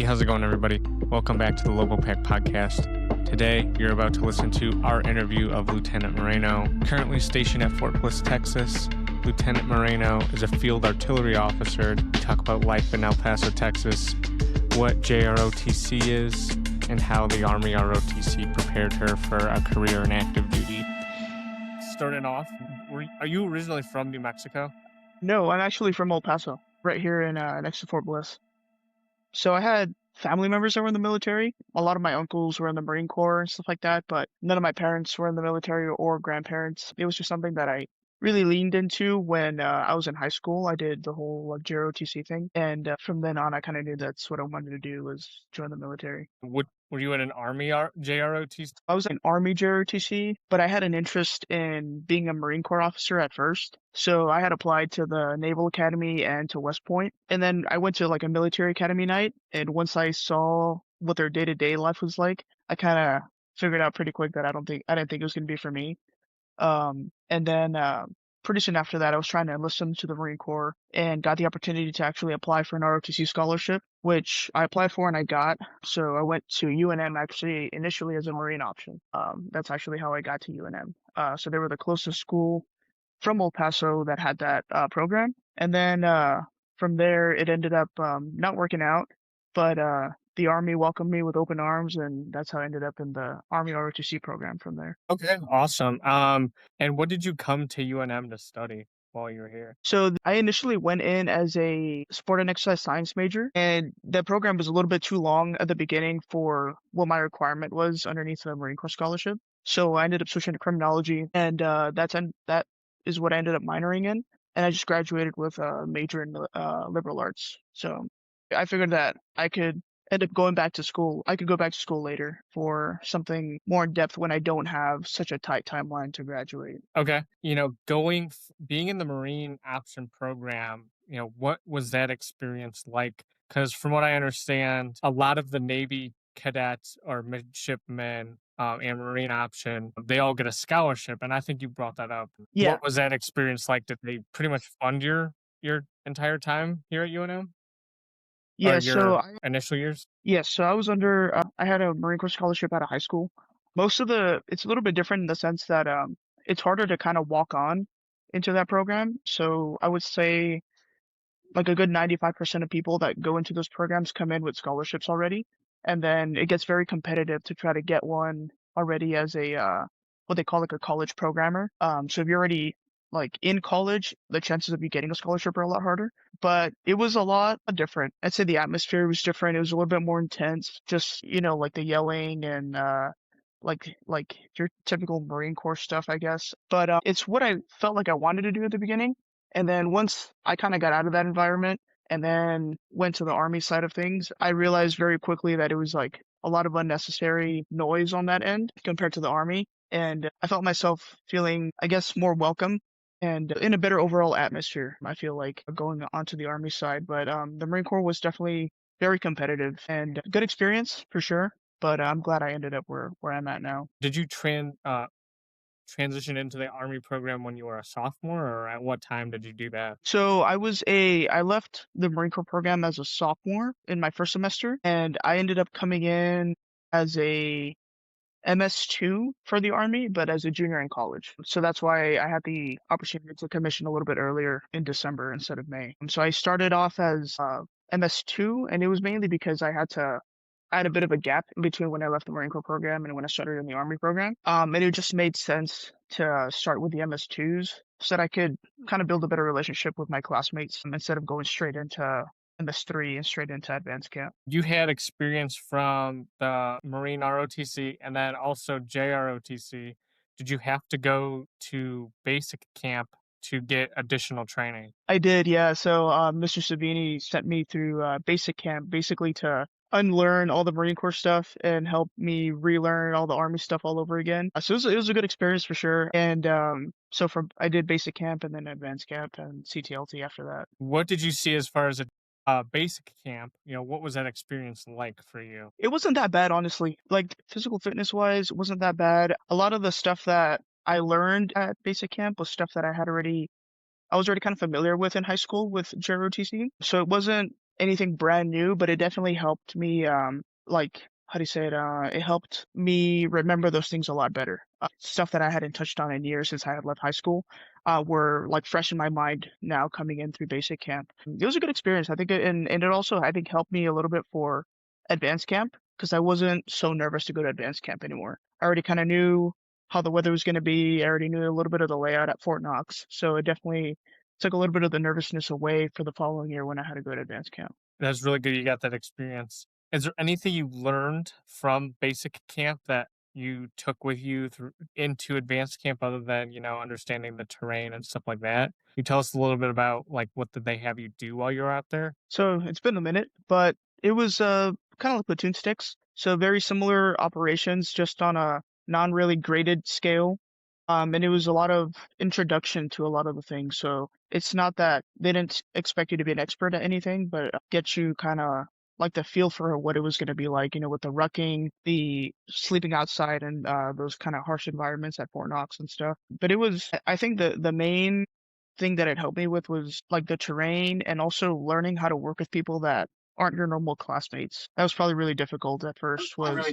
how's it going, everybody? Welcome back to the Lobo Pack Podcast. Today, you're about to listen to our interview of Lieutenant Moreno. Currently stationed at Fort Bliss, Texas, Lieutenant Moreno is a field artillery officer. We talk about life in El Paso, Texas, what JROTC is, and how the Army ROTC prepared her for a career in active duty. Starting off, are you originally from New Mexico? No, I'm actually from El Paso, right here in next to Fort Bliss. So I had family members that were in the military. A lot of my uncles were in the Marine Corps and stuff like that, but none of my parents were in the military or grandparents. It was just something that I really leaned into when I was in high school. I did the whole JROTC thing, and from then on, I kind of knew that's what I wanted to do, was join the military. Were you in an Army JROTC? I was in Army JROTC, but I had an interest in being a Marine Corps officer at first. So I had applied to the Naval Academy and to West Point. And then I went to like a military academy night. And once I saw what their day-to-day life was like, I kind of figured out pretty quick that I didn't think it was going to be for me. And then pretty soon after that, I was trying to enlist into the Marine Corps and got the opportunity to actually apply for an ROTC scholarship, which I applied for and I got. So I went to UNM actually initially as a Marine option. That's actually how I got to UNM. So they were the closest school from El Paso that had that program. And then from there, it ended up not working out, but the Army welcomed me with open arms, and that's how I ended up in the Army ROTC program from there. Okay, awesome. And what did you come to UNM to study while you were here? So I initially went in as a sport and exercise science major, and the program was a little bit too long at the beginning for what my requirement was underneath the Marine Corps scholarship. So I ended up switching to criminology, and that is what I ended up minoring in. And I just graduated with a major in liberal arts. So I figured that I could end up going back to school. I could go back to school later for something more in depth when I don't have such a tight timeline to graduate. Okay. Being in the Marine option program, what was that experience like? Because from what I understand, a lot of the Navy cadets or midshipmen and Marine option, they all get a scholarship. And I think you brought that up. Yeah. What was that experience like? Did they pretty much fund your entire time here at UNM? Yeah, Initial years? Yes, so I was under, I had a Marine Corps scholarship out of high school. It's a little bit different in the sense that it's harder to kind of walk on into that program. So I would say like a good 95% of people that go into those programs come in with scholarships already. And then it gets very competitive to try to get one already as a, what they call like a college programmer. So if you're already like in college, the chances of you getting a scholarship are a lot harder, but it was a lot different. I'd say the atmosphere was different. It was a little bit more intense, just, like the yelling and, like your typical Marine Corps stuff, I guess. But, it's what I felt like I wanted to do at the beginning. And then once I kind of got out of that environment and then went to the Army side of things, I realized very quickly that it was like a lot of unnecessary noise on that end compared to the Army. And I felt myself feeling, I guess, more welcome and in a better overall atmosphere, I feel like, going onto the Army side. But the Marine Corps was definitely very competitive and good experience for sure. But I'm glad I ended up where I'm at now. Did you transition into the Army program when you were a sophomore, or at what time did you do that? So I left the Marine Corps program as a sophomore in my first semester, and I ended up coming in as a MS2 for the Army, but as a junior in college. So that's why I had the opportunity to commission a little bit earlier in December instead of May. So I started off as MS2, and it was mainly because I had a bit of a gap in between when I left the Marine Corps program and when I started in the Army program. And it just made sense to start with the MS2s so that I could kind of build a better relationship with my classmates instead of going straight into MS3 and straight into advanced camp. You had experience from the Marine ROTC and then also JROTC. Did you have to go to basic camp to get additional training? I did, yeah. So Mr. Sabini sent me through basic camp basically to unlearn all the Marine Corps stuff and help me relearn all the Army stuff all over again. So it was a good experience for sure. And I did basic camp and then advanced camp and CTLT after that. What did you see as far as a basic camp? What was that experience like for you? It wasn't that bad, honestly. Like physical fitness wise, it wasn't that bad. A lot of the stuff that I learned at basic camp was stuff that I was already kind of familiar with in high school with JROTC. So it wasn't anything brand new, but it definitely helped me, like, how do you say it? It helped me remember those things a lot better. Stuff that I hadn't touched on in years since I had left high school, were like fresh in my mind now coming in through basic camp. It was a good experience. I think, and it also, I think, helped me a little bit for advanced camp because I wasn't so nervous to go to advanced camp anymore. I already kind of knew how the weather was going to be. I already knew a little bit of the layout at Fort Knox, so it definitely took a little bit of the nervousness away for the following year when I had to go to advanced camp. That's really good you got that experience. Is there anything you learned from basic camp that you took with you through into advanced camp other than, understanding the terrain and stuff like that? Can you tell us a little bit about like what did they have you do while you were out there? So it's been a minute, but it was kind of like platoon sticks. So very similar operations, just on a non-really graded scale. And it was a lot of introduction to a lot of the things. So it's not that they didn't expect you to be an expert at anything, but get you kind of like the feel for what it was going to be like, with the rucking, the sleeping outside, and those kind of harsh environments at Fort Knox and stuff. But it was, I think the main thing that it helped me with was like the terrain and also learning how to work with people that aren't your normal classmates. That was probably really difficult at first was,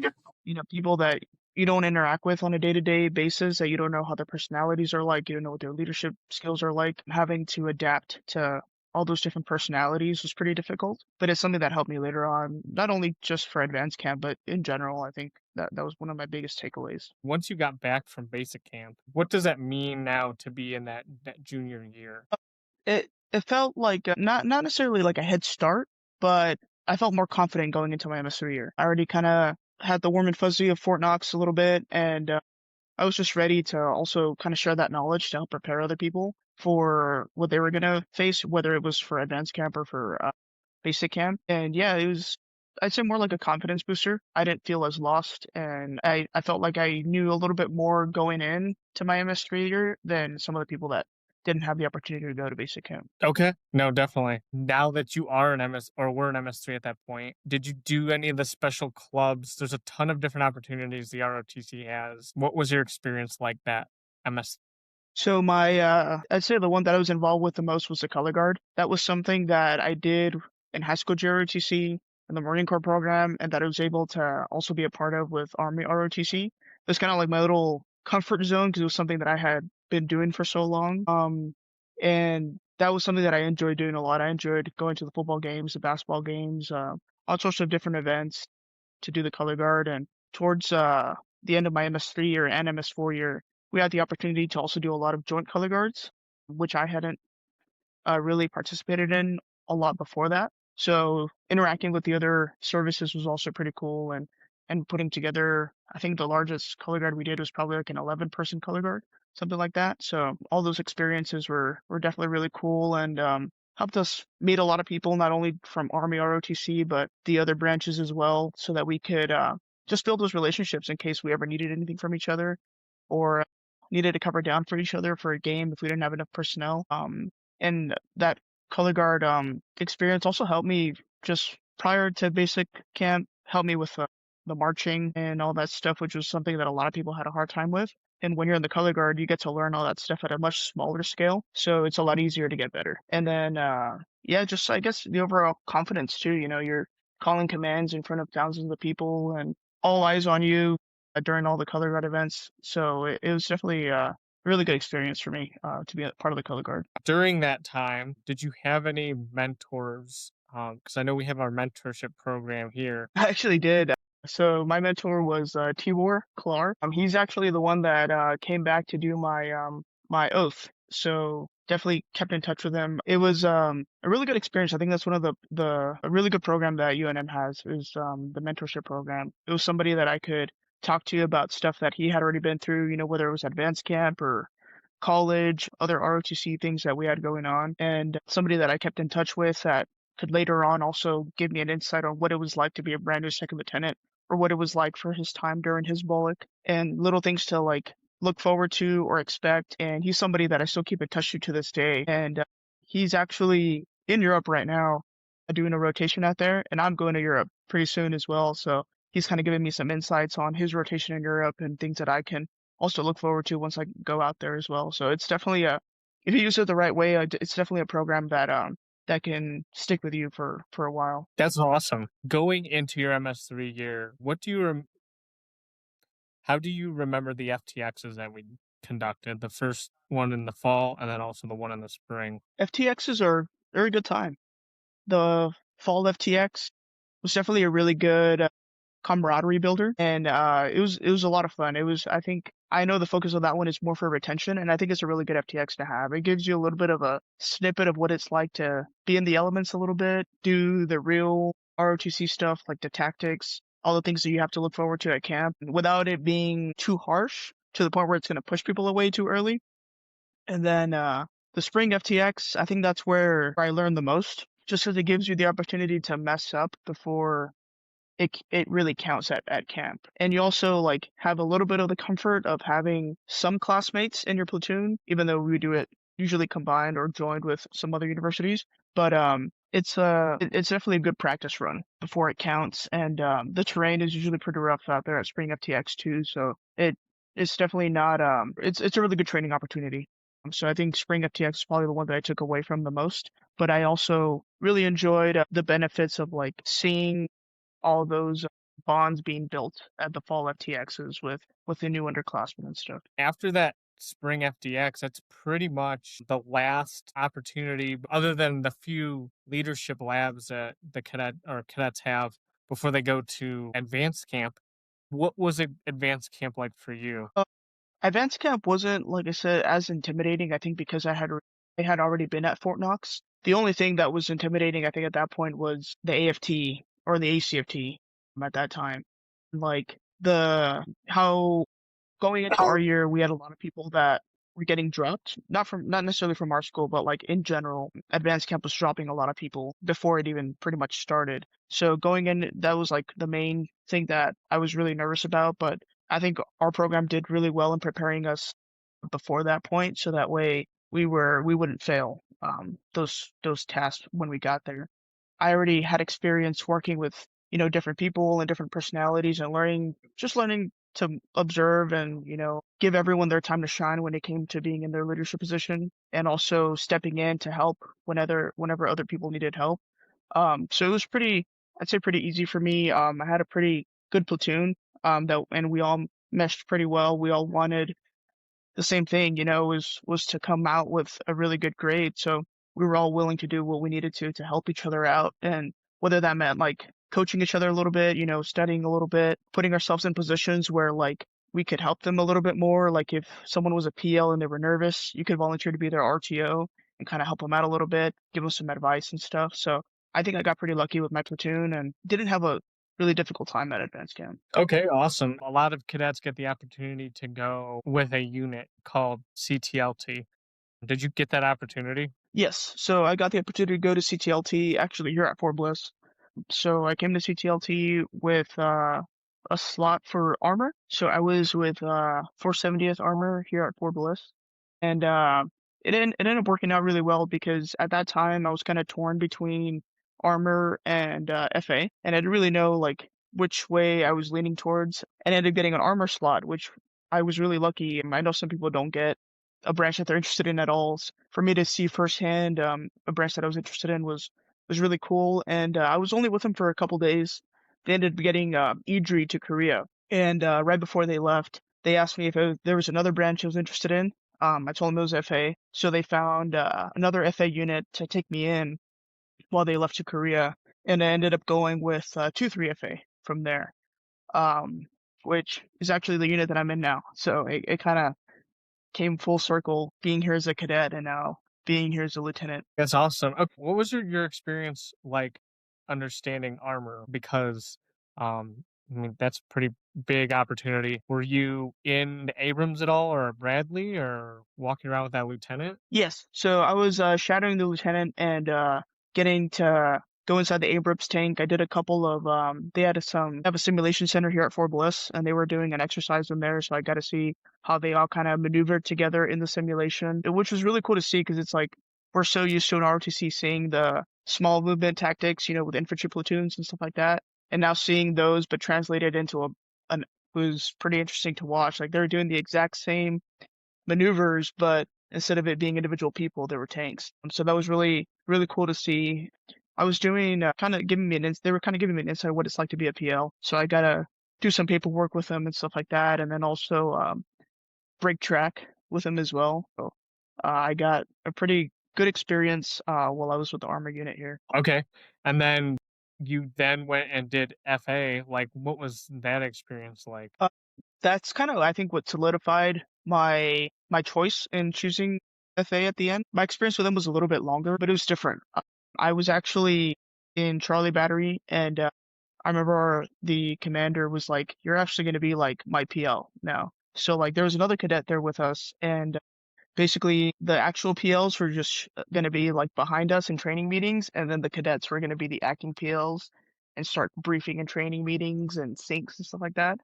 people that you don't interact with on a day-to-day basis, that you don't know how their personalities are like, you don't know what their leadership skills are like. Having to adapt to all those different personalities was pretty difficult, but it's something that helped me later on, not only just for advanced camp, but in general. I think that was one of my biggest takeaways. Once you got back from basic camp, what does that mean now to be in that junior year? It felt like not necessarily like a head start, but I felt more confident going into my MS3 year. I already kind of had the warm and fuzzy of Fort Knox a little bit, and I was just ready to also kind of share that knowledge to help prepare other people for what they were gonna face, whether it was for advanced camp or for basic camp. And yeah, it was, I'd say, more like a confidence booster. I didn't feel as lost, and I felt like I knew a little bit more going in to my MS3 year than some of the people that didn't have the opportunity to go to basic camp. Okay. No, definitely. Now that you are an MS or were an MS3 at that point, did you do any of the special clubs? There's a ton of different opportunities the ROTC has. What was your experience like that MS? So my I'd say the one that I was involved with the most was the color guard. That was something that I did in high school JROTC and the Marine Corps program, and that I was able to also be a part of with Army ROTC. It was kind of like my little comfort zone because it was something that I had been doing for so long. And that was something that I enjoyed doing a lot. I enjoyed going to the football games, the basketball games, all sorts of different events to do the color guard. And towards the end of my MS3 year and MS4 year, we had the opportunity to also do a lot of joint color guards, which I hadn't really participated in a lot before that. So interacting with the other services was also pretty cool, and putting together, I think the largest color guard we did was probably like an 11-person color guard, something like that. So all those experiences were definitely really cool, and helped us meet a lot of people, not only from Army ROTC, but the other branches as well, so that we could just build those relationships in case we ever needed anything from each other, or needed to cover down for each other for a game if we didn't have enough personnel. And that color guard experience also helped me just prior to basic camp, helped me with the marching and all that stuff, which was something that a lot of people had a hard time with. And when you're in the color guard, you get to learn all that stuff at a much smaller scale, so it's a lot easier to get better. And then yeah, just I guess the overall confidence too. You're calling commands in front of thousands of people and all eyes on you during all the color guard events. So it was definitely a really good experience for me to be a part of the color guard. During that time, did you have any mentors? Because I know we have our mentorship program here. I actually did. So my mentor was Tibor Klar. He's actually the one that came back to do my oath. So definitely kept in touch with him. It was a really good experience. I think that's one of the a really good program that UNM has is the mentorship program. It was somebody that I could talk to about stuff that he had already been through, whether it was advanced camp or college, other ROTC things that we had going on, and somebody that I kept in touch with that could later on also give me an insight on what it was like to be a brand new second lieutenant, or what it was like for his time during his bullock, and little things to like look forward to or expect. And he's somebody that I still keep in touch to this day. And he's actually in Europe right now, doing a rotation out there, and I'm going to Europe pretty soon as well. So he's kind of giving me some insights on his rotation in Europe and things that I can also look forward to once I go out there as well. So it's definitely if you use it the right way, it's definitely a program that that can stick with you for a while. That's awesome. Going into your MS3 year, how do you remember the FTXs that we conducted? The first one in the fall and then also the one in the spring. FTXs are very good time. The fall FTX was definitely a really good camaraderie builder, and it was a lot of fun. It was, I think, I know the focus of that one is more for retention, and I think it's a really good FTX to have. It gives you a little bit of a snippet of what it's like to be in the elements a little bit, do the real ROTC stuff like the tactics, all the things that you have to look forward to at camp, without it being too harsh to the point where it's going to push people away too early. And then the spring FTX, I think that's where I learned the most, just because it gives you the opportunity to mess up before it really counts at camp. And you also like have a little bit of the comfort of having some classmates in your platoon, even though we do it usually combined or joined with some other universities. But it's definitely a good practice run before it counts. And the terrain is usually pretty rough out there at Spring FTX too, so it's definitely not it's a really good training opportunity. So I think Spring FTX is probably the one that I took away from the most. But I also really enjoyed the benefits of like seeing all those bonds being built at the fall FTXs with the new underclassmen and stuff. After that spring FDX, that's pretty much the last opportunity, other than the few leadership labs that the cadets have before they go to advanced camp. What was advanced camp like for you? Advanced camp wasn't, like I said, as intimidating. I think because I had already been at Fort Knox. The only thing that was intimidating, I think, at that point was the AFT or the ACFT at that time. Like the how going into our year, we had a lot of people that were getting dropped, not necessarily from our school, but like in general, advanced camp was dropping a lot of people before it even pretty much started. So going in, that was like the main thing that I was really nervous about, but I think our program did really well in preparing us before that point, so that way we wouldn't fail those tasks when we got there. I already had experience working with, different people and different personalities and learning to observe and, give everyone their time to shine when it came to being in their leadership position and also stepping in to help whenever other people needed help. So it was I'd say pretty easy for me. I had a pretty good platoon, and we all meshed pretty well. We all wanted the same thing, was to come out with a really good grade. So we were all willing to do what we needed to help each other out. And whether that meant like coaching each other a little bit, studying a little bit, putting ourselves in positions where like we could help them a little bit more. Like if someone was a PL and they were nervous, you could volunteer to be their RTO and kind of help them out a little bit, give them some advice and stuff. So I think I got pretty lucky with my platoon and didn't have a really difficult time at advanced camp. Okay, awesome. A lot of cadets get the opportunity to go with a unit called CTLT. Did you get that opportunity? Yes, so I got the opportunity to go to CTLT actually here at Fort Bliss. So I came to CTLT with a slot for armor. So I was with 470th Armor here at Fort Bliss, and it ended up working out really well because at that time I was kind of torn between armor and FA, and I didn't really know like which way I was leaning towards, and ended up getting an armor slot, which I was really lucky. I know some people don't get a branch that they're interested in at all. For me to see firsthand a branch that I was interested in was really cool. And I was only with them for a couple days. They ended up getting EDRI to Korea. And right before they left, they asked me if there was another branch I was interested in. I told them it was FA. So they found another FA unit to take me in while they left to Korea. And I ended up going with 2-3 FA from there, which is actually the unit that I'm in now. So it kind of came full circle being here as a cadet and now being here as a lieutenant. That's awesome. Okay, what was your experience like understanding armor? Because I mean that's a pretty big opportunity. Were you in Abrams at all or Bradley or walking around with that lieutenant? Yes, so I was shadowing the lieutenant and getting to go inside the Abrams tank. I did a couple of they had have a simulation center here at Fort Bliss and they were doing an exercise in there, so I got to see how they all kind of maneuvered together in the simulation, which was really cool to see because it's like we're so used to in ROTC seeing the small movement tactics, with infantry platoons and stuff like that, and now seeing those but translated into an was pretty interesting to watch. Like they're doing the exact same maneuvers, but instead of it being individual people, there were tanks. So that was really, really cool to see. I was doing kind of giving me they were kind of giving me an insight of what it's like to be a PL. So I got to do some paperwork with them and stuff like that. And then also break track with them as well. So I got a pretty good experience while I was with the armor unit here. Okay. And then you then went and did FA. Like, what was that experience like? That's kind of, I think, what solidified my choice in choosing FA at the end. My experience with them was a little bit longer, but it was different. I was actually in Charlie Battery, and I remember the commander was like, "You're actually going to be like my PL now." So like, there was another cadet there with us, and basically the actual PLs were just going to be like behind us in training meetings, and then the cadets were going to be the acting PLs and start briefing and training meetings and syncs and stuff like that.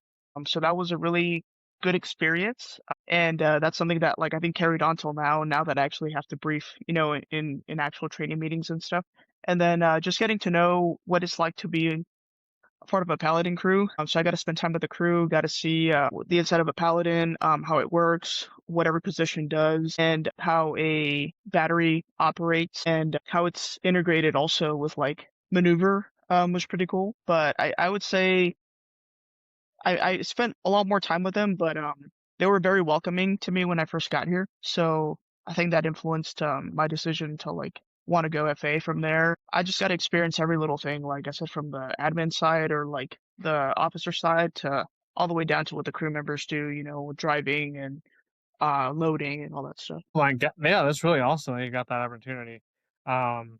So that was a really good experience, and that's something that like I think carried on till now. Now that I actually have to brief, in actual training meetings and stuff, and then just getting to know what it's like to be a part of a paladin crew. So I got to spend time with the crew, got to see the inside of a paladin, how it works, what every position does, and how a battery operates, and how it's integrated also with like maneuver. Was pretty cool. But I would say I spent a lot more time with them, but they were very welcoming to me when I first got here. So I think that influenced my decision to like want to go FA from there. I just got to experience every little thing, like I said, from the admin side or like the officer side to all the way down to what the crew members do, with driving and loading and all that stuff. Like, yeah, that's really awesome that you got that opportunity. Um,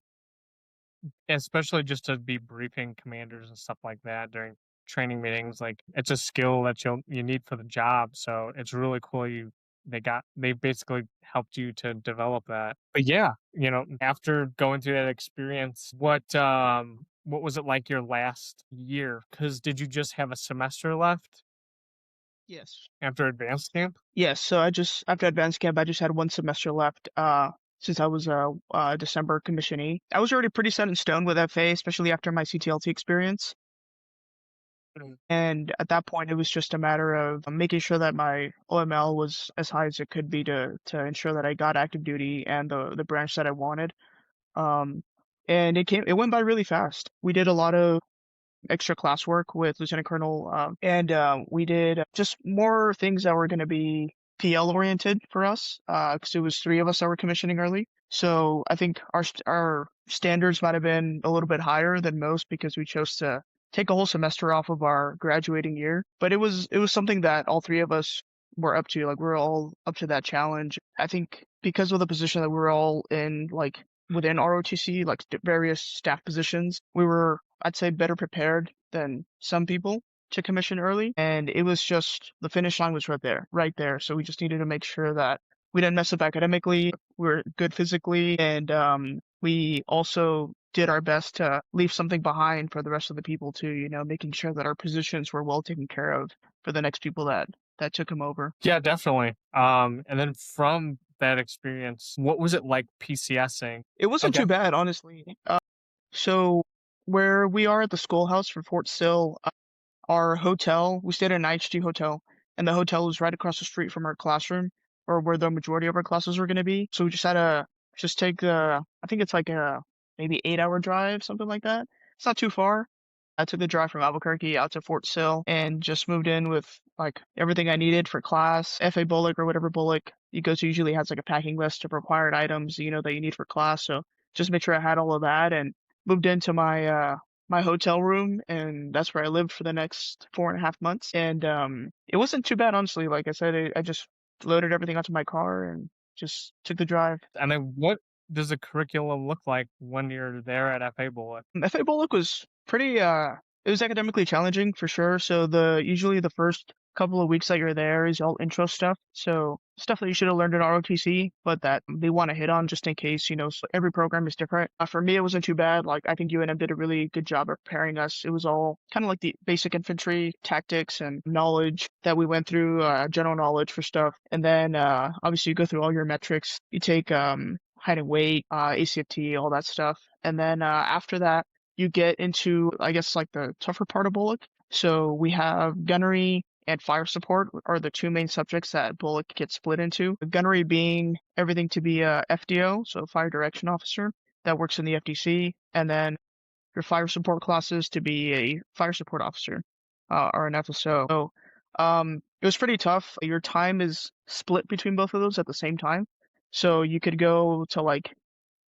Especially just to be briefing commanders and stuff like that during training meetings. Like, it's a skill that you need for the job. So it's really cool they basically helped you to develop that. But yeah, after going through that experience, what was it like your last year? Because did you just have a semester left Yes. after advanced camp? Yes, so after advanced camp, I just had one semester left. Since I was a December commissionee, I was already pretty set in stone with FA, especially after my CTLT experience. And at that point, it was just a matter of making sure that my OML was as high as it could be to ensure that I got active duty and the branch that I wanted. Um, and it went by really fast. We did a lot of extra classwork with Lieutenant Colonel, and we did just more things that were going to be PL oriented for us, because it was three of us that were commissioning early. So I think our standards might have been a little bit higher than most because we chose to take a whole semester off of our graduating year. But it was something that all three of us were up to. Like we were all up to that challenge. I think because of the position that we were all in, like within ROTC, like various staff positions, we were, I'd say, better prepared than some people to commission early. And it was just the finish line was right there. So we just needed to make sure that we didn't mess up academically, we were good physically, and we also did our best to leave something behind for the rest of the people too, making sure that our positions were well taken care of for the next people that took them over. Yeah, definitely. And then from that experience, what was it like PCSing? It wasn't Okay. too bad, honestly. So where we are at the schoolhouse for Fort Sill, our hotel, we stayed at an IHG hotel, and the hotel was right across the street from our classroom, or where the majority of our classes were going to be. So we just had to just take I think it's like a maybe 8-hour drive, something like that. It's not too far. I took the drive from Albuquerque out to Fort Sill and just moved in with like everything I needed for class. FA Bullock or whatever Bullock you go to usually has like a packing list of required items, that you need for class. So just made sure I had all of that and moved into my hotel room, and that's where I lived for the next 4.5 months. And it wasn't too bad, honestly. Like I said, I just loaded everything onto my car and just took the drive. And then what does the curriculum look like when you're there at FA Bullet? FA Bullock was pretty it was academically challenging for sure. So usually the first couple of weeks that you're there is all intro stuff. So stuff that you should have learned in ROTC, but that they want to hit on just in case, so every program is different. For me, it wasn't too bad. Like I think UNM did a really good job of preparing us. It was all kind of like the basic infantry tactics and knowledge that we went through, general knowledge for stuff. And then obviously you go through all your metrics. You take height and weight, ACFT, all that stuff. And then after that, you get into, I guess, like the tougher part of Bullock. So we have gunnery, and fire support are the two main subjects that Bullock gets split into. Gunnery being everything to be a FDO, so fire direction officer that works in the FDC, and then your fire support classes to be a fire support officer or an FSO. So it was pretty tough. Your time is split between both of those at the same time. So you could go to like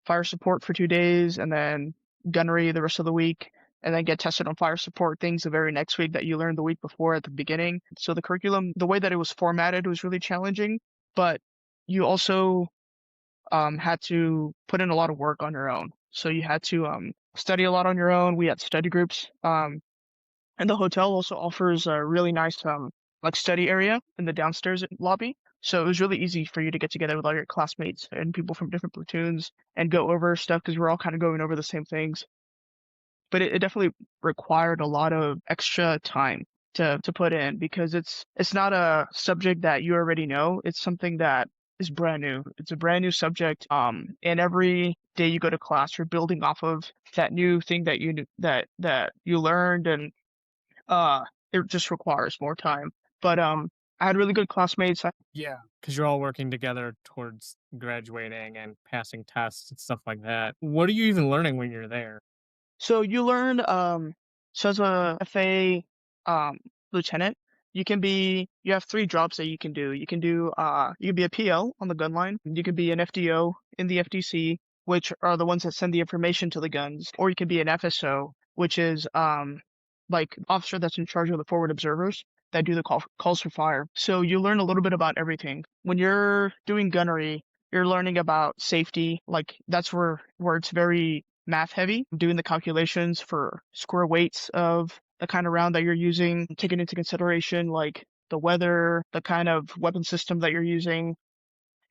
fire support for 2 days and then gunnery the rest of the week, and then get tested on fire support things the very next week that you learned the week before at the beginning. So the curriculum, the way that it was formatted was really challenging, but you also had to put in a lot of work on your own. So you had to study a lot on your own. We had study groups. And the hotel also offers a really nice like study area in the downstairs lobby. So it was really easy for you to get together with all your classmates and people from different platoons and go over stuff because we're all kind of going over the same things. But it definitely required a lot of extra time to put in because it's not a subject that you already know. It's something that is brand new. It's a brand new subject. And every day you go to class, you're building off of that new thing that that you learned, and it just requires more time. But I had really good classmates. Yeah, because you're all working together towards graduating and passing tests and stuff like that. What are you even learning when you're there? So you learn, so as a FA lieutenant, you have three jobs that you can do. You can be a PL on the gun line. You can be an FDO in the FDC, which are the ones that send the information to the guns, or you can be an FSO, which is like officer that's in charge of the forward observers that do the calls for fire. So you learn a little bit about everything. When you're doing gunnery, you're learning about safety. Like that's where it's very math heavy, doing the calculations for square weights of the kind of round that you're using, taking into consideration like the weather, the kind of weapon system that you're using.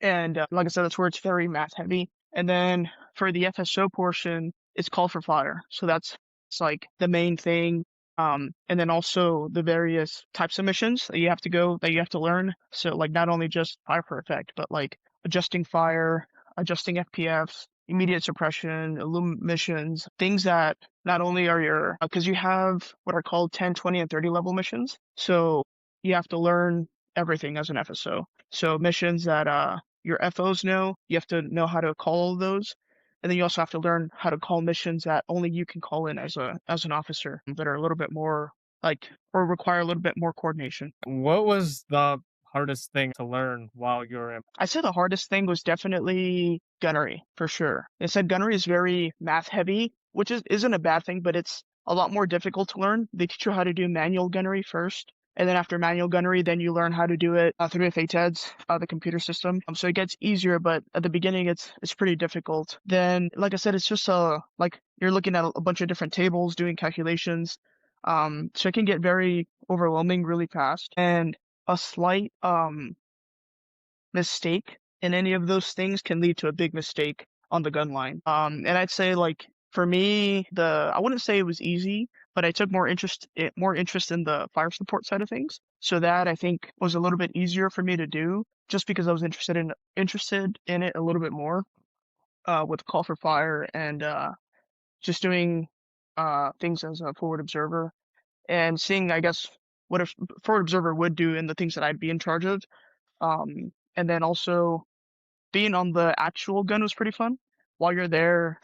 And like I said, that's where it's very math heavy. And then for the FSO portion, it's call for fire. So it's like the main thing. And then also the various types of missions that you have to learn. So like not only just fire for effect, but like adjusting fire, adjusting FPFs, immediate suppression, illum missions, things that not only are because you have what are called 10, 20, and 30 level missions. So you have to learn everything as an FSO. So missions that your FOs know, you have to know how to call all those. And then you also have to learn how to call missions that only you can call in as an officer that are a little bit more like or require a little bit more coordination. What was the hardest thing to learn while you're in? I'd say the hardest thing was definitely gunnery for sure. They said gunnery is very math heavy, which isn't a bad thing, but it's a lot more difficult to learn. They teach you how to do manual gunnery first. And then after manual gunnery, then you learn how to do it through FATEDS, the computer system. So it gets easier, but at the beginning, it's pretty difficult. Then, like I said, it's just like you're looking at a bunch of different tables, doing calculations. So it can get very overwhelming really fast. And a slight mistake in any of those things can lead to a big mistake on the gun line. And I'd say like for me, I wouldn't say it was easy, but I took more interest in the fire support side of things. So that I think was a little bit easier for me to do just because I was interested in it a little bit more with call for fire and just doing things as a forward observer and seeing, I guess, what a forward observer would do and the things that I'd be in charge of. And then also being on the actual gun was pretty fun. While you're there,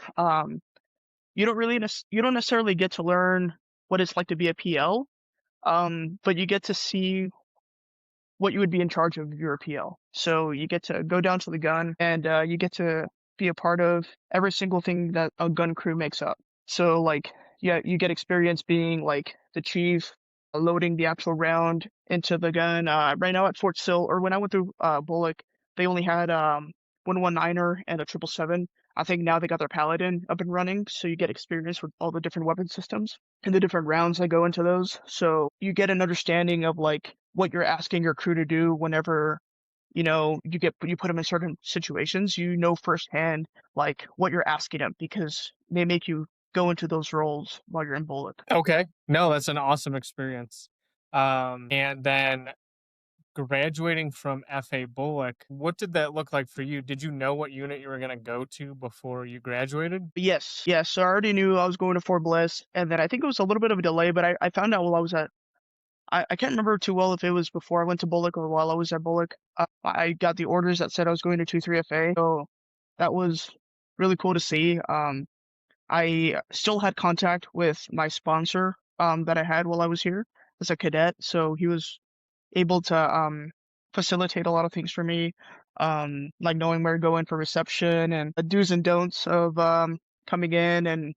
you don't necessarily get to learn what it's like to be a PL, but you get to see what you would be in charge of if you're a PL. So you get to go down to the gun and you get to be a part of every single thing that a gun crew makes up. So like, yeah, you get experience being like the chief, loading the actual round into the gun. Right now at Fort Sill, or when I went through Bullock, they only had 119er and a 777. I think now they got their Paladin up and running, so you get experience with all the different weapon systems and the different rounds that go into those. So you get an understanding of like what you're asking your crew to do whenever you put them in certain situations. You know firsthand like what you're asking them because they make you go into those roles while you're in Bullock. Okay. No, that's an awesome experience. And then graduating from FA Bullock, what did that look like for you? Did you know what unit you were going to go to before you graduated? Yes, yes. So I already knew I was going to Fort Bliss, and then I think it was a little bit of a delay, but I found out while I was at I can't remember too well if it was before I went to Bullock or while I was at Bullock. I got the orders that said I was going to 23 FA, so that was really cool to see. I still had contact with my sponsor that I had while I was here as a cadet, so he was able to facilitate a lot of things for me, like knowing where to go in for reception and the do's and don'ts of coming in and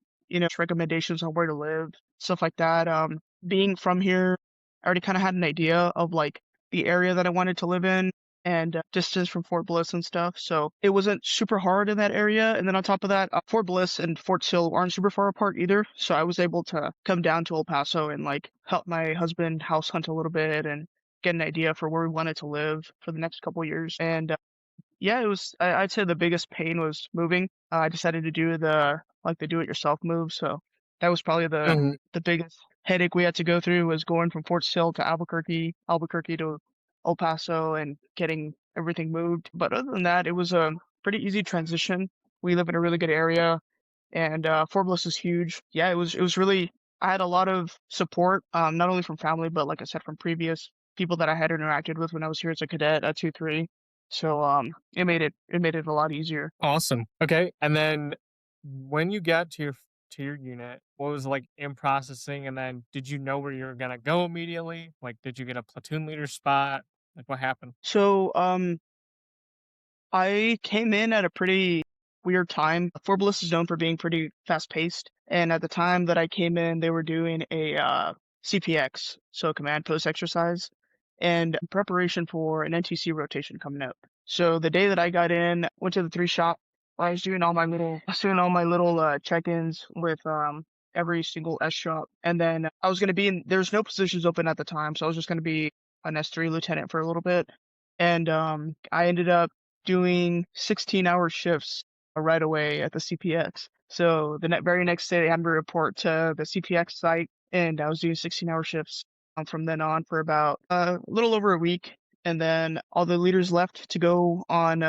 recommendations on where to live, stuff like that. Being from here, I already kind of had an idea of like the area that I wanted to live in and distance from Fort Bliss and stuff. So it wasn't super hard in that area. And then on top of that, Fort Bliss and Fort Sill aren't super far apart either. So I was able to come down to El Paso and like help my husband house hunt a little bit and get an idea for where we wanted to live for the next couple of years. And yeah, it was, I'd say the biggest pain was moving. I decided to do the do-it-yourself move. So that was probably Mhm. the biggest headache we had to go through was going from Fort Sill to Albuquerque to El Paso and getting everything moved. But other than that, it was a pretty easy transition. We live in a really good area and Fort Bliss is huge. Yeah, it was really, I had a lot of support, not only from family, but like I said, from previous people that I had interacted with when I was here as a cadet at 2-3. So it made it a lot easier. Awesome. Okay. And then when you got to your unit, what was like in processing? And then did you know where you were gonna go immediately? Like, did you get a platoon leader spot? Like, what happened? So I came in at a pretty weird time. Fort Bliss is known for being pretty fast paced, and at the time that I came in, they were doing a CPX, so command post exercise, and in preparation for an NTC rotation coming up. So the day that I got in, went to the three shop. I was doing all my little check-ins with every single S shop, and then I was gonna be in. There's no positions open at the time, so I was just gonna be an S3 lieutenant for a little bit, and I ended up doing 16-hour shifts right away at the CPX. So the very next day, they had me report to the CPX site, and I was doing 16-hour shifts from then on for about a little over a week. And then all the leaders left to go on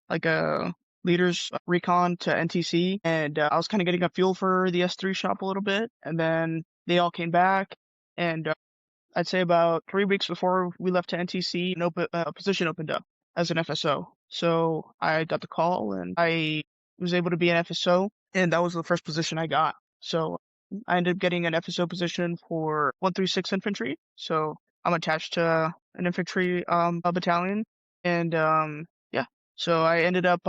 like a leaders recon to NTC, and I was kind of getting a feel for the S3 shop a little bit. And then they all came back, and I'd say about 3 weeks before we left to NTC, a position opened up as an FSO. So I got the call and I was able to be an FSO, and that was the first position I got. So I ended up getting an FSO position for 136 Infantry. So I'm attached to an infantry a battalion, and yeah. So I ended up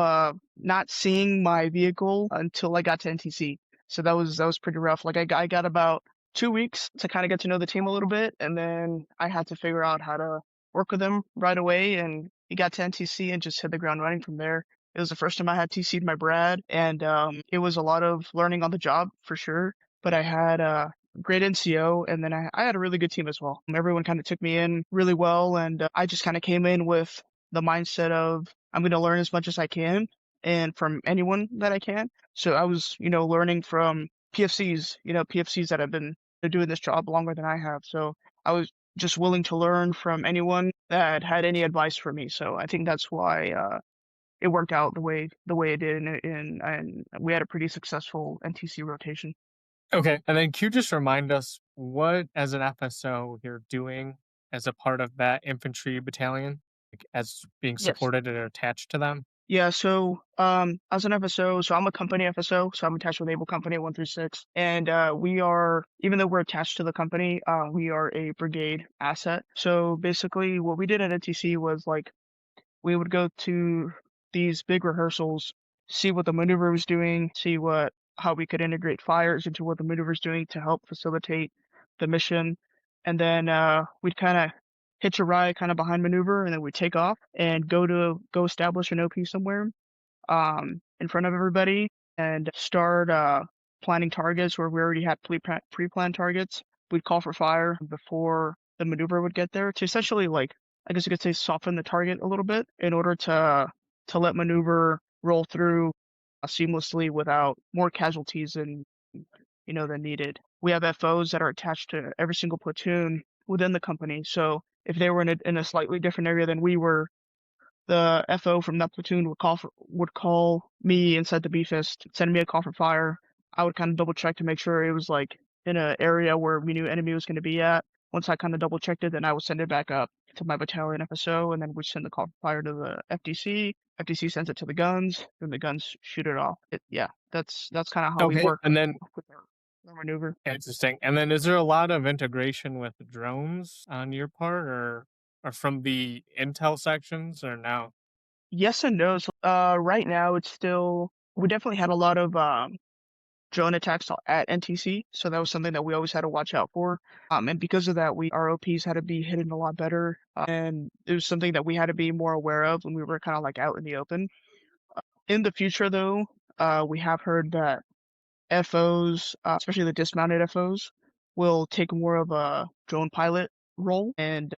not seeing my vehicle until I got to NTC. So that was pretty rough. Like I got about 2 weeks to kind of get to know the team a little bit, and then I had to figure out how to work with them right away. And he got to NTC and just hit the ground running from there. It was the first time I had TC'd my Brad, and it was a lot of learning on the job for sure. But I had a great NCO, and then I had a really good team as well. Everyone kind of took me in really well, and I just kind of came in with the mindset of I'm going to learn as much as I can and from anyone that I can. So I was, learning from PFCs, PFCs that have been doing this job longer than I have. So I was just willing to learn from anyone that had any advice for me. So I think that's why it worked out the way it did, and we had a pretty successful NTC rotation. Okay. And then can you just remind us what, as an FSO, you're doing as a part of that infantry battalion, like, as being Yes. supported or attached to them? Yeah, so as an FSO, so I'm a company FSO, so I'm attached with Able Company 136, and we are, even though we're attached to the company, we are a brigade asset. So basically, what we did at NTC was like we would go to these big rehearsals, see what the maneuver was doing, see how we could integrate fires into what the maneuver is doing to help facilitate the mission, and then we'd kind of hitch a ride kind of behind maneuver, and then we'd take off and go establish an OP somewhere in front of everybody and start planning targets where we already had pre-planned targets. We'd call for fire before the maneuver would get there to essentially, like, I guess you could say, soften the target a little bit in order to let maneuver roll through seamlessly without more casualties than needed. We have FOs that are attached to every single platoon within the company. So if they were in a slightly different area than we were, the FO from that platoon would call me inside the B fist, send me a call for fire. I would kind of double check to make sure it was like in an area where we knew enemy was going to be at. once I kind of double checked it, then I would send it back up to my battalion FSO, and then we send the call for fire to the FDC. FDC sends it to the guns, and the guns shoot it off. Yeah, that's kind of how we Okay. work And then with our maneuver. interesting. And then is there a lot of integration with drones on your part or from the intel sections or no? Yes and no. So, right now it's still we definitely had a lot of drone attacks at NTC, so that was something that we always had to watch out for. And because of that, our OPs had to be hidden a lot better, and it was something that we had to be more aware of when we were kind of like out in the open. In the future, though, we have heard that FOs, especially the dismounted FOs, will take more of a drone pilot role, and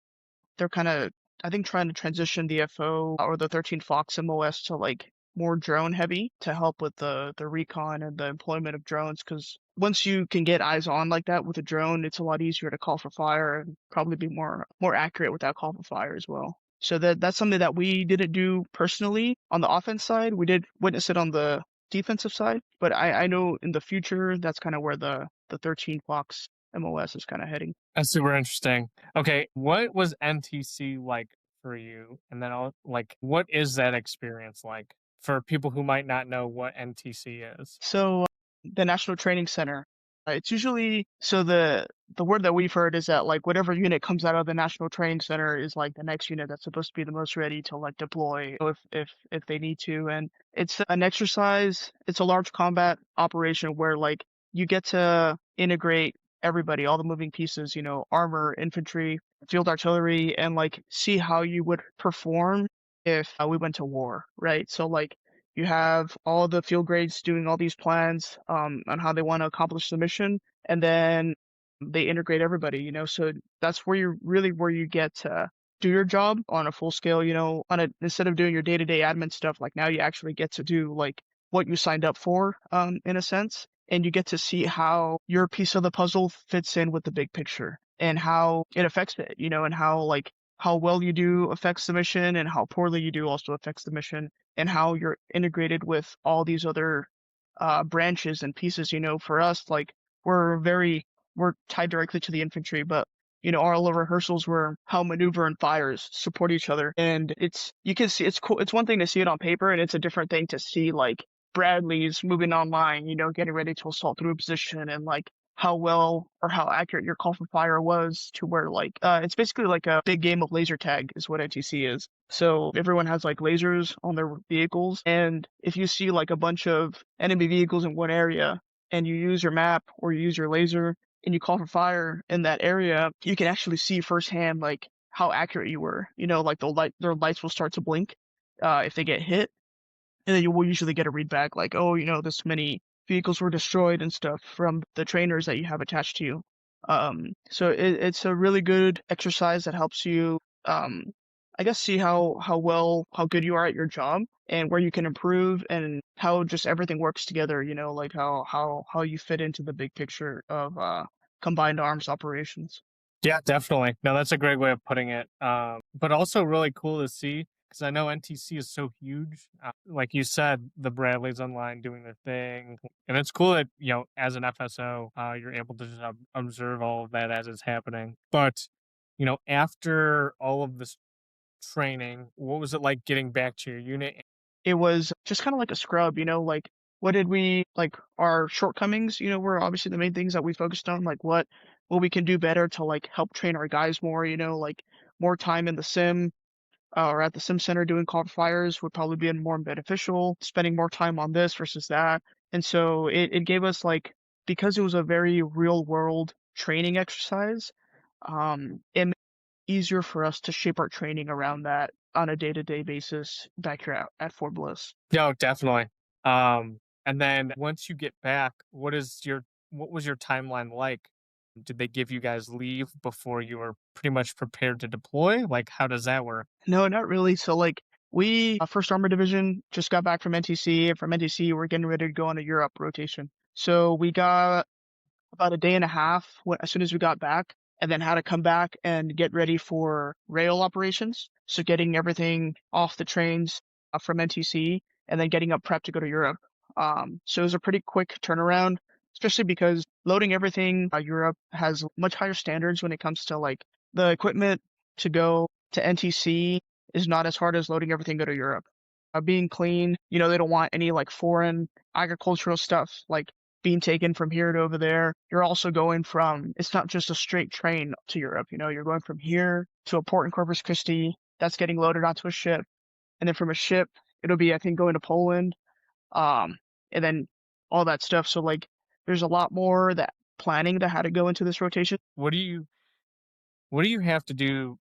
they're kind of, I think, trying to transition the FO or the 13 Fox MOS to like more drone heavy to help with the recon and the employment of drones. Because once you can get eyes on like that with a drone, it's a lot easier to call for fire and probably be more accurate with that call for fire as well. So that's something that we didn't do personally on the offense side. We did witness it on the defensive side, but I know in the future that's kind of where the 13 Fox MOS is kind of heading. That's super interesting. Okay, what was NTC like for you? And then what is that experience like for people who might not know what NTC is? So the National Training Center, it's usually so the word that we've heard is that like whatever unit comes out of the National Training Center is like the next unit that's supposed to be the most ready to like deploy if they need to. And it's an exercise, it's a large combat operation where like you get to integrate everybody, all the moving pieces, armor, infantry, field artillery, and like see how you would perform if we went to war, right? So like you have all the field grades doing all these plans on how they want to accomplish the mission, and then they integrate everybody, so that's where you get to do your job on a full scale, instead of doing your day-to-day admin stuff, like now you actually get to do like what you signed up for, in a sense, and you get to see how your piece of the puzzle fits in with the big picture and how it affects it, and how well you do affects the mission and how poorly you do also affects the mission and how you're integrated with all these other branches and pieces. For us, like we're tied directly to the infantry, but all of our rehearsals were how maneuver and fires support each other. And you can see it's cool. It's one thing to see it on paper, and it's a different thing to see like Bradley's moving online, getting ready to assault through a position and like how well or how accurate your call for fire was to where like it's basically like a big game of laser tag is what NTC is. So everyone has like lasers on their vehicles, and if you see like a bunch of enemy vehicles in one area and you use your map or you use your laser and you call for fire in that area, you can actually see firsthand like how accurate you were. Like their lights will start to blink if they get hit, and then you will usually get a read back like, oh, this many vehicles were destroyed and stuff from the trainers that you have attached to you. So it's a really good exercise that helps you, I guess, see how good you are at your job and where you can improve and how just everything works together. Like how you fit into the big picture of combined arms operations. Yeah, definitely. No, that's a great way of putting it. But also really cool to see because I know NTC is so huge. Like you said, the Bradleys online doing their thing, and it's cool that as an FSO, you're able to just observe all of that as it's happening. But after all of this training, what was it like getting back to your unit? It was just kind of like a scrub, like what did we like our shortcomings, were obviously the main things that we focused on, like what we can do better to like help train our guys more, like more time in the sim or at the sim center doing call for fires would probably be more beneficial, spending more time on this versus that. And so it gave us like, because it was a very real world training exercise, it made it easier for us to shape our training around that on a day-to-day basis back here at Fort Bliss. No, definitely. And then once you get back, what was your timeline like? Did they give you guys leave before you were pretty much prepared to deploy? Like, how does that work? No, not really. So like we, First Armor Division just got back from NTC, and from NTC we're getting ready to go on a Europe rotation. So we got about a day and a half as soon as we got back, and then had to come back and get ready for rail operations. So getting everything off the trains from NTC and then getting up prep to go to Europe. So it was a pretty quick turnaround. especially because loading everything Europe has much higher standards when it comes to like the equipment to go to NTC is not as hard as loading everything go to Europe. Being clean, they don't want any like foreign agricultural stuff like being taken from here to over there. You're also going from, it's not just a straight train to Europe, you're going from here to a port in Corpus Christi that's getting loaded onto a ship. And then from a ship, it'll be, I think, going to Poland, um, and then all that stuff. So like, there's a lot more that planning that had to go into this rotation. What do you have to do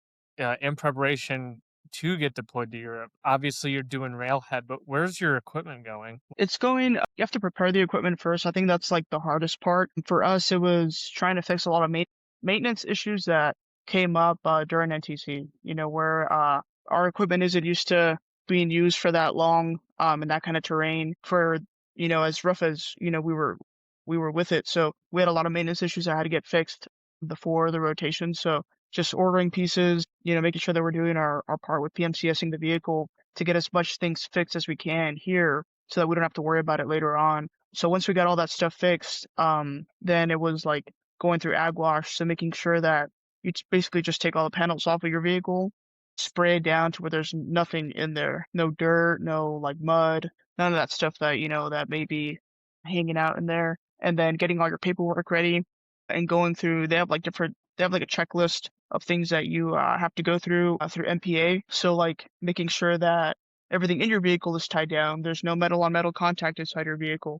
in preparation to get deployed to Europe? Obviously, you're doing railhead, but where's your equipment going? It's going, you have to prepare the equipment first. I think that's like the hardest part. For us, it was trying to fix a lot of maintenance issues that came up during NTC, where our equipment isn't used to being used for that long in that kind of terrain for, as rough as, we were with it. So we had a lot of maintenance issues that had to get fixed before the rotation. So just ordering pieces, making sure that we're doing our part with PMCSing the vehicle to get as much things fixed as we can here so that we don't have to worry about it later on. So once we got all that stuff fixed, then it was like going through ag wash. So making sure that you basically just take all the panels off of your vehicle, spray it down to where there's nothing in there, no dirt, no like mud, none of that stuff that, that may be hanging out in there. And then getting all your paperwork ready and going through, they have like a checklist of things that you have to go through MPA. So like making sure that everything in your vehicle is tied down. There's no metal on metal contact inside your vehicle.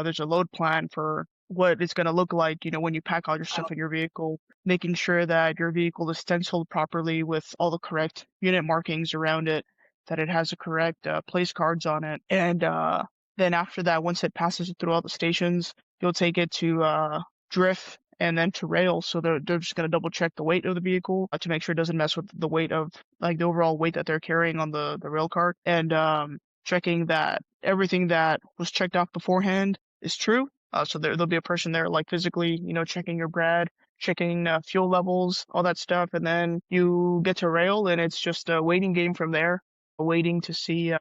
There's a load plan for what it's going to look like, when you pack all your stuff in your vehicle, making sure that your vehicle is stenciled properly with all the correct unit markings around it, that it has the correct place cards on it. And then after that, once it passes through all the stations, you'll take it to drift and then to rail. So they're just going to double check the weight of the vehicle to make sure it doesn't mess with the weight of like the overall weight that they're carrying on the rail cart, and checking that everything that was checked off beforehand is true. So there'll be a person there like physically, checking your brad, checking fuel levels, all that stuff. And then you get to rail and it's just a waiting game from there, waiting to see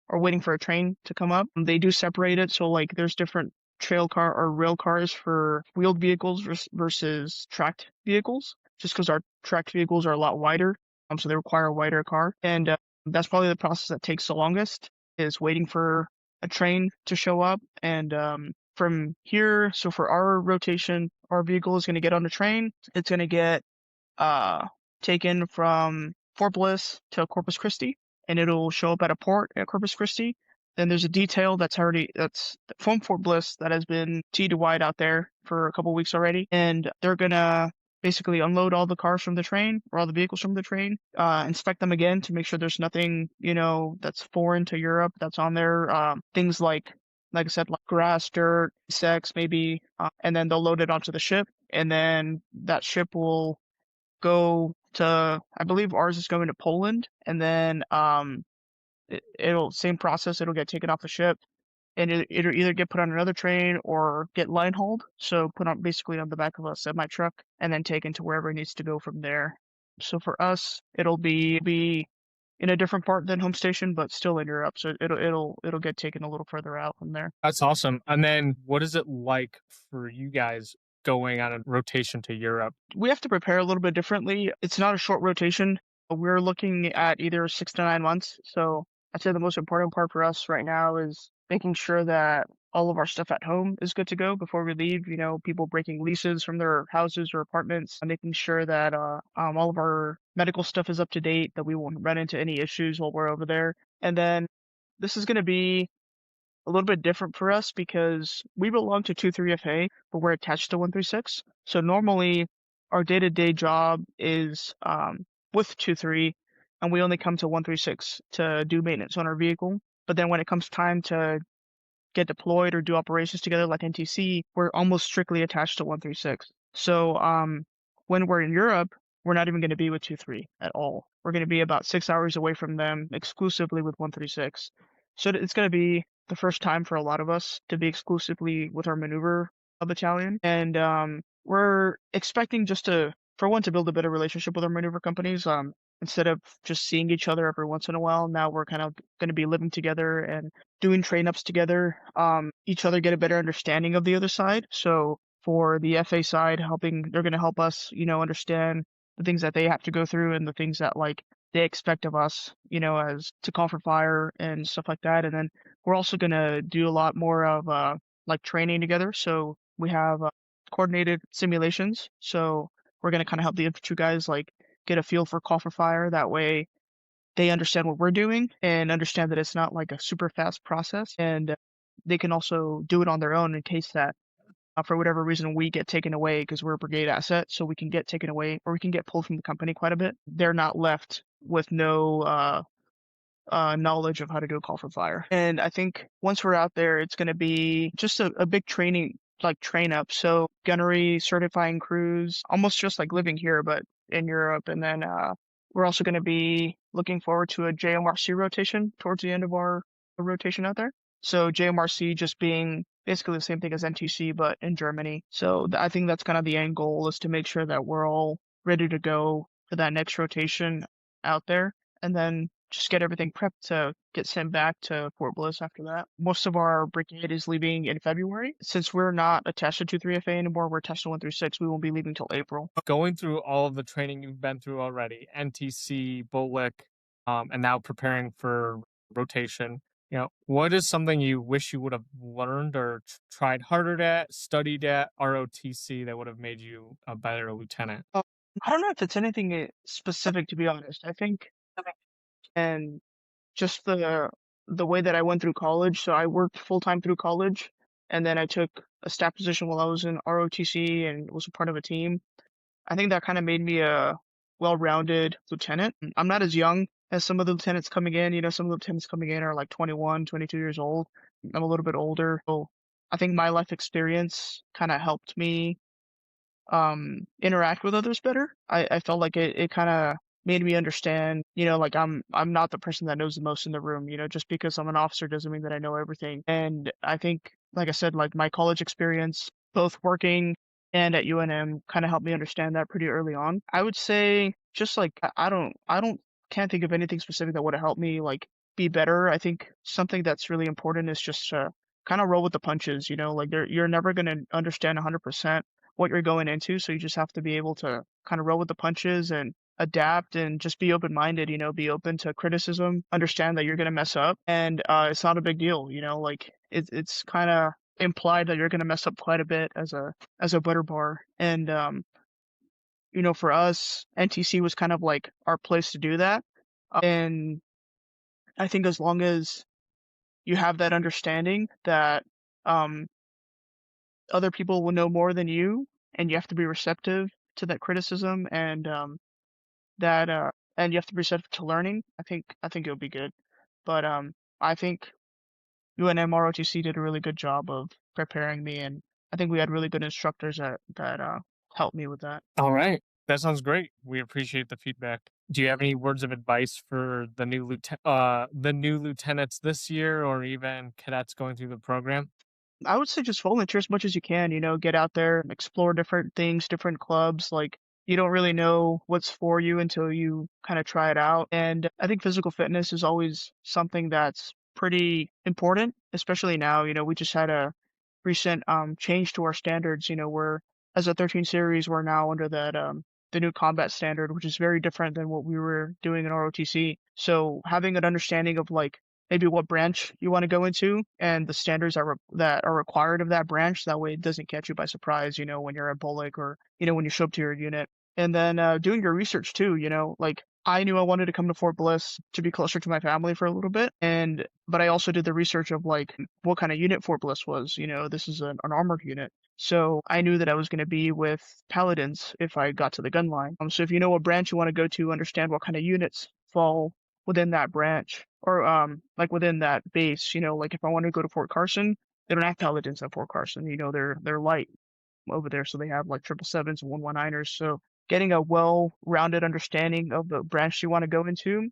or waiting for a train to come up. They do separate it. So like there's different trail car or rail cars for wheeled vehicles versus tracked vehicles, just because our tracked vehicles are a lot wider. So they require a wider car. And that's probably the process that takes the longest, is waiting for a train to show up. And from here, so for our rotation, our vehicle is going to get on the train. It's going to get taken from Fort Bliss to Corpus Christi, and it'll show up at a port at Corpus Christi. Then there's a detail that's from Fort Bliss that has been T to wide out there for a couple of weeks already, and they're gonna basically unload all the cars from the train or all the vehicles from the train, inspect them again to make sure there's nothing, that's foreign to Europe that's on there. Things like I said, like grass, dirt, insects, maybe, and then they'll load it onto the ship, and then that ship will go to, I believe ours is going to Poland, and then it'll same process. It'll get taken off the ship, and it'll either get put on another train or get line hauled. So put on basically on the back of a semi truck and then taken to wherever it needs to go from there. So for us, it'll be in a different part than home station, but still in Europe. So it'll get taken a little further out from there. That's awesome. And then what is it like for you guys going on a rotation to Europe? We have to prepare a little bit differently. It's not a short rotation. We're looking at either 6 to 9 months. So I'd say the most important part for us right now is making sure that all of our stuff at home is good to go before we leave. People breaking leases from their houses or apartments, and making sure that all of our medical stuff is up to date, that we won't run into any issues while we're over there. And then this is going to be a little bit different for us because we belong to 23FA, but we're attached to 136. So normally our day-to-day job is with 23, and we only come to 136 to do maintenance on our vehicle. But then when it comes time to get deployed or do operations together like NTC, we're almost strictly attached to 136. So when we're in Europe, we're not even going to be with 23 at all. We're going to be about 6 hours away from them exclusively with 136. So it's going to be the first time for a lot of us to be exclusively with our maneuver battalion. And we're expecting just to build a better relationship with our maneuver companies. instead of just seeing each other every once in a while, now we're kind of going to be living together and doing train ups together. Each other get a better understanding of the other side. So for the FA side, they're going to help us, understand the things that they have to go through and the things that like they expect of us, as to call for fire and stuff like that. And then we're also going to do a lot more of like training together. So we have coordinated simulations. So we're going to kind of help the infantry guys like get a feel for call for fire. That way they understand what we're doing and understand that it's not like a super fast process. And they can also do it on their own in case that for whatever reason we get taken away because we're a brigade asset. So we can get taken away or we can get pulled from the company quite a bit. They're not left with no knowledge of how to do a call for fire. And I think once we're out there, it's going to be just a big training, like train up. So gunnery, certifying crews, almost just like living here, but in Europe. And then we're also going to be looking forward to a JMRC rotation towards the end of our rotation out there. So JMRC just being basically the same thing as NTC, but in Germany. So I think that's kind of the end goal, is to make sure that we're all ready to go for that next rotation out there. And then just get everything prepped to get sent back to Fort Bliss after that. Most of our brigade is leaving in February. Since we're not attached to 23FA anymore, we're attached to 1 through 6. We won't be leaving till April. Going through all of the training you've been through already, NTC, BOLIC, and now preparing for rotation, what is something you wish you would have learned or tried harder at, studied at ROTC that would have made you a better lieutenant? I don't know if it's anything specific, to be honest. I think, and just the way that I went through college. So I worked full time through college, and then I took a staff position while I was in ROTC and was a part of a team. I think that kind of made me a well-rounded lieutenant. I'm not as young as some of the lieutenants coming in. Some of the lieutenants coming in are like 21, 22 years old. I'm a little bit older. So I think my life experience kind of helped me interact with others better. I felt like it kind of made me understand, like I'm not the person that knows the most in the room. Just because I'm an officer doesn't mean that I know everything. And I think, like I said, like my college experience, both working and at UNM, kind of helped me understand that pretty early on. I would say just like can't think of anything specific that would have helped me like be better. I think something that's really important is just to kind of roll with the punches. Like you're never gonna understand 100% what you're going into, so you just have to be able to kind of roll with the punches and adapt and just be open-minded, be open to criticism, understand that you're going to mess up, and it's not a big deal, like it's kind of implied that you're going to mess up quite a bit as a butter bar. And for us, NTC was kind of like our place to do that. And I think as long as you have that understanding that other people will know more than you, and you have to be receptive to that criticism, and and you have to be receptive to learning. I think it'll be good. But I think UNM ROTC did a really good job of preparing me, and I think we had really good instructors that helped me with that. All right. That sounds great. We appreciate the feedback. Do you have any words of advice for the new lieutenants this year, or even cadets going through the program? I would say just volunteer as much as you can, get out there, explore different things, different clubs. Like, you don't really know what's for you until you kind of try it out. And I think physical fitness is always something that's pretty important, especially now. We just had a recent change to our standards. We're, as a 13 series, we're now under that the new combat standard, which is very different than what we were doing in ROTC. So having an understanding of like maybe what branch you want to go into and the standards that are required of that branch. That way it doesn't catch you by surprise, when you're at BOLIC or, when you show up to your unit. And then doing your research too, like I knew I wanted to come to Fort Bliss to be closer to my family for a little bit. But I also did the research of like what kind of unit Fort Bliss was. This is an armored unit. So I knew that I was going to be with paladins if I got to the gun line. So if you know what branch you want to go to, understand what kind of units fall within that branch or like within that base. Like if I want to go to Fort Carson, they don't have paladins at Fort Carson. They're light over there, so they have like 777s and 119ers. So getting a well-rounded understanding of the branch you want to go into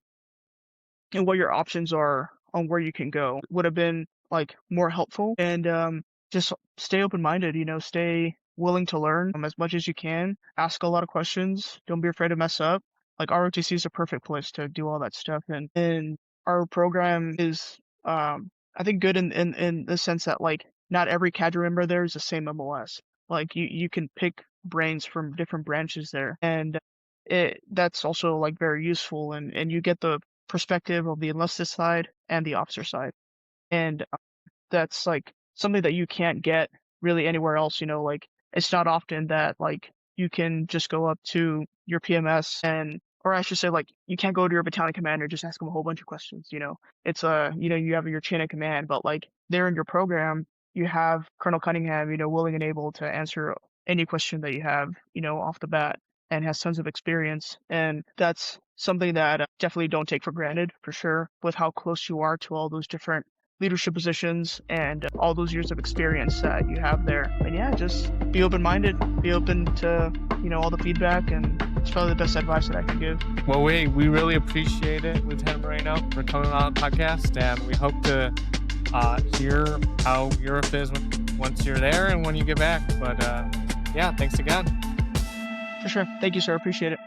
and what your options are on where you can go would have been like more helpful. And just stay open-minded, stay willing to learn as much as you can. Ask a lot of questions. Don't be afraid to mess up. like ROTC is a perfect place to do all that stuff. And our program is, I think, good in the sense that like not every cadre member there is the same MOS. Like you can pick brains from different branches there, and that's also like very useful, and you get the perspective of the enlisted side and the officer side, and that's like something that you can't get really anywhere else. Like it's not often that like you can just go up to your PMS or I should say, like, you can't go to your battalion commander, just ask him a whole bunch of questions. It's you have your chain of command, but like there in your program, you have Colonel Cunningham, willing and able to answer any question that you have, off the bat, and has tons of experience. And that's something that definitely don't take for granted, for sure, with how close you are to all those different leadership positions and all those years of experience that you have there. And yeah, just be open-minded, be open to, all the feedback, and it's probably the best advice that I can give. Well, we really appreciate it, Lieutenant Moreno, for coming on the podcast, and we hope to hear how Europe is once you're there and when you get back. But yeah, thanks again. For sure. Thank you, sir. Appreciate it.